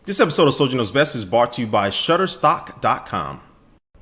This episode of Soldier Knows Best is brought to you by Shutterstock.com.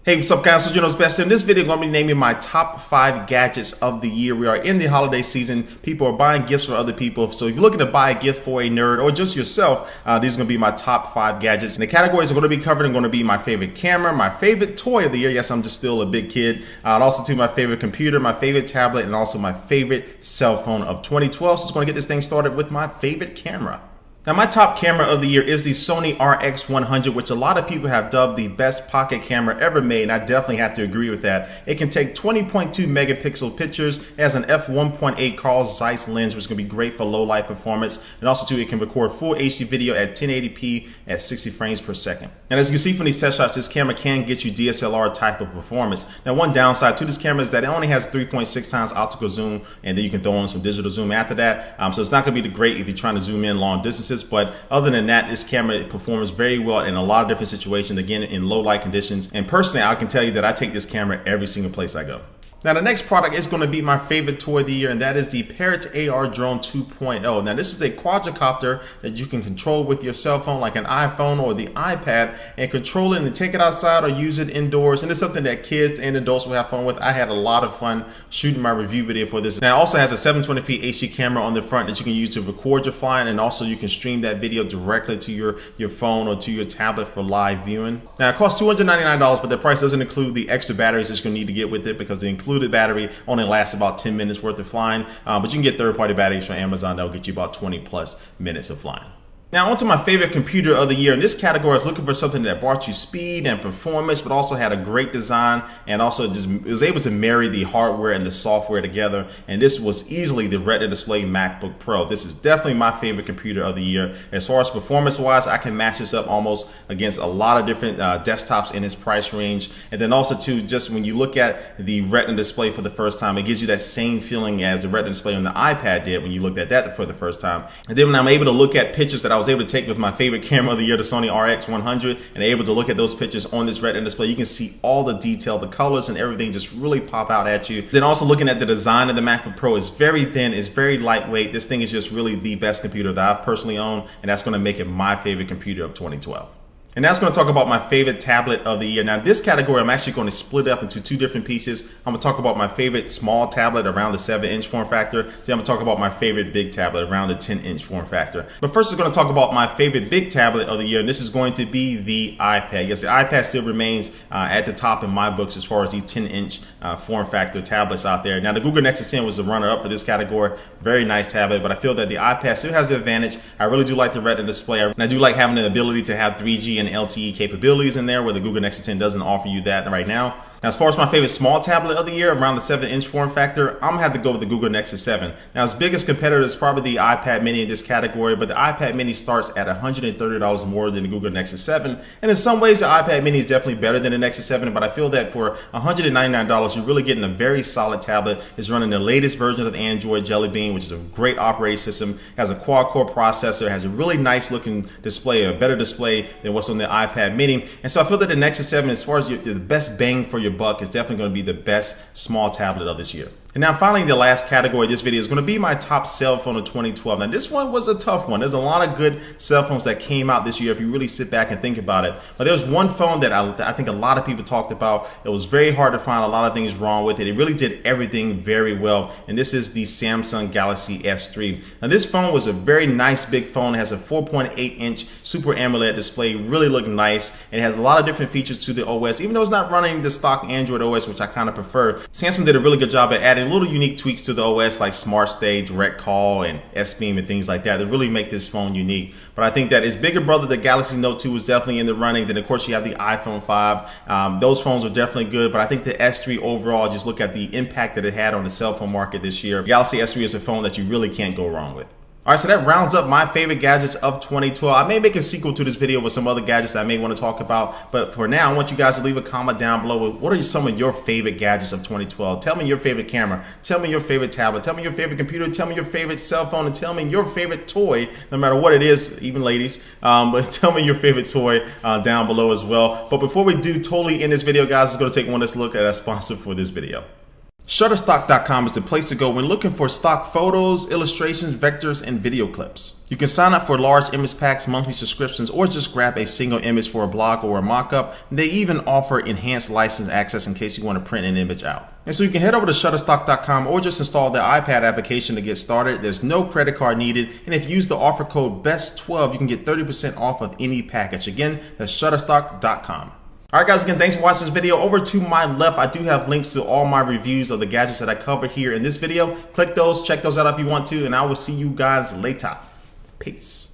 Hey, what's up guys, Soldier Knows Best. In this video, I'm going to be naming my top 5 gadgets of the year. We are in the holiday season. People are buying gifts for other people. So if you're looking to buy a gift for a nerd or just yourself, these are going to be my top 5 gadgets. And the categories I'm going to be covering are going to be my favorite camera, my favorite toy of the year. Yes, I'm just still a big kid. And also to my favorite computer, my favorite tablet, and also my favorite cell phone of 2012. So it's going to get this thing started with my favorite camera. Now my top camera of the year is the Sony RX100, which a lot of people have dubbed the best pocket camera ever made, and I definitely have to agree with that. It can take 20.2 megapixel pictures, it has an f1.8 Carl Zeiss lens, which is going to be great for low light performance, and also too, it can record full HD video at 1080p at 60 frames per second. And as you can see from these test shots, this camera can get you DSLR type of performance. Now one downside to this camera is that it only has 3.6 times optical zoom, and then you can throw on some digital zoom after that. So it's not going to be the great if you're trying to zoom in long distances. But other than that, this camera performs very well in a lot of different situations, again in low light conditions. And personally, I can tell you that I take this camera every single place I go. Now the next product is going to be my favorite toy of the year, and that is the Parrot AR Drone 2.0. Now this is a quadricopter that you can control with your cell phone like an iPhone or the iPad, and control it and take it outside or use it indoors. And it's something that kids and adults will have fun with. I had a lot of fun shooting my review video for this. Now it also has a 720p HD camera on the front that you can use to record your flying, and also you can stream that video directly to your phone or to your tablet for live viewing. Now it costs $299, but the price doesn't include the extra batteries that you're going to need to get with it, because the included battery only lasts about 10 minutes worth of flying, but you can get third-party batteries from Amazon that'll get you about 20 plus minutes of flying. Now onto my favorite computer of the year. In this category, I was looking for something that brought you speed and performance, but also had a great design, and also just was able to marry the hardware and the software together. And this was easily the Retina Display MacBook Pro. This is definitely my favorite computer of the year. As far as performance-wise, I can match this up almost against a lot of different desktops in its price range. And then also too, just when you look at the Retina Display for the first time, it gives you that same feeling as the Retina Display on the iPad did when you looked at that for the first time. And then when I'm able to look at pictures that I was able to take with my favorite camera of the year, the Sony RX100, and able to look at those pictures on this Retina display, you can see all the detail, the colors and everything just really pop out at you. Then also looking at the design of the MacBook Pro, is very thin, it's very lightweight. This thing is just really the best computer that I've personally owned, and that's going to make it my favorite computer of 2012. And now I'm going to talk about my favorite tablet of the year. Now this category, I'm actually going to split up into 2 different pieces. I'm going to talk about my favorite small tablet around the 7-inch form factor. Then I'm going to talk about my favorite big tablet around the 10-inch form factor. But first I'm going to talk about my favorite big tablet of the year, and this is going to be the iPad. Yes, the iPad still remains at the top in my books as far as these 10-inch form factor tablets out there. Now the Google Nexus 10 was the runner-up for this category. Very nice tablet, but I feel that the iPad still has the advantage. I really do like the Retina display, and I do like having the ability to have 3G and LTE capabilities in there, where the Google Nexus 10 doesn't offer you that right now. Now, as far as my favorite small tablet of the year, around the 7-inch form factor, I'm gonna have to go with the Google Nexus 7. Now, its biggest competitor is probably the iPad mini in this category, but the iPad mini starts at $130 more than the Google Nexus 7. And in some ways, the iPad mini is definitely better than the Nexus 7, but I feel that for $199, you're really getting a very solid tablet. It's running the latest version of Android Jelly Bean, which is a great operating system, has a quad-core processor, has a really nice looking display, a better display than what's on the iPad mini. And so I feel that the Nexus 7, as far as the best bang for your buck, is definitely going to be the best small tablet of this year. And now finally, the last category of this video is going to be my top cell phone of 2012. Now this one was a tough one. There's a lot of good cell phones that came out this year if you really sit back and think about it. But there was one phone that I think a lot of people talked about. It was very hard to find a lot of things wrong with it. It really did everything very well. And this is the Samsung Galaxy S3. Now this phone was a very nice big phone. It has a 4.8-inch Super AMOLED display. Really looked nice. It has a lot of different features to the OS. Even though it's not running the stock Android OS, which I kind of prefer, Samsung did a really good job at adding little unique tweaks to the OS like Smart Stay, Direct Call, and S-Beam and things like that that really make this phone unique. But I think that its bigger brother, the Galaxy Note 2, was definitely in the running. Then of course you have the iPhone 5. Those phones are definitely good, but I think the S3 overall, just look at the impact that it had on the cell phone market this year. Galaxy S3 is a phone that you really can't go wrong with. All right, so that rounds up my favorite gadgets of 2012. I may make a sequel to this video with some other gadgets that I may want to talk about, but for now, I want you guys to leave a comment down below with what are some of your favorite gadgets of 2012. Tell me your favorite camera, tell me your favorite tablet, tell me your favorite computer, tell me your favorite cell phone, and tell me your favorite toy, no matter what it is, even ladies, but tell me your favorite toy down below as well. But before we do totally end this video, guys, let's go take one last look at our sponsor for this video. Shutterstock.com is the place to go when looking for stock photos, illustrations, vectors, and video clips. You can sign up for large image packs, monthly subscriptions, or just grab a single image for a blog or a mockup. They even offer enhanced license access in case you want to print an image out. And so you can head over to Shutterstock.com or just install the iPad application to get started. There's no credit card needed, and if you use the offer code BEST12, you can get 30% off of any package. Again, that's Shutterstock.com. Alright guys, again, thanks for watching this video. Over to my left, I do have links to all my reviews of the gadgets that I covered here in this video. Click those, check those out if you want to, and I will see you guys later. Peace.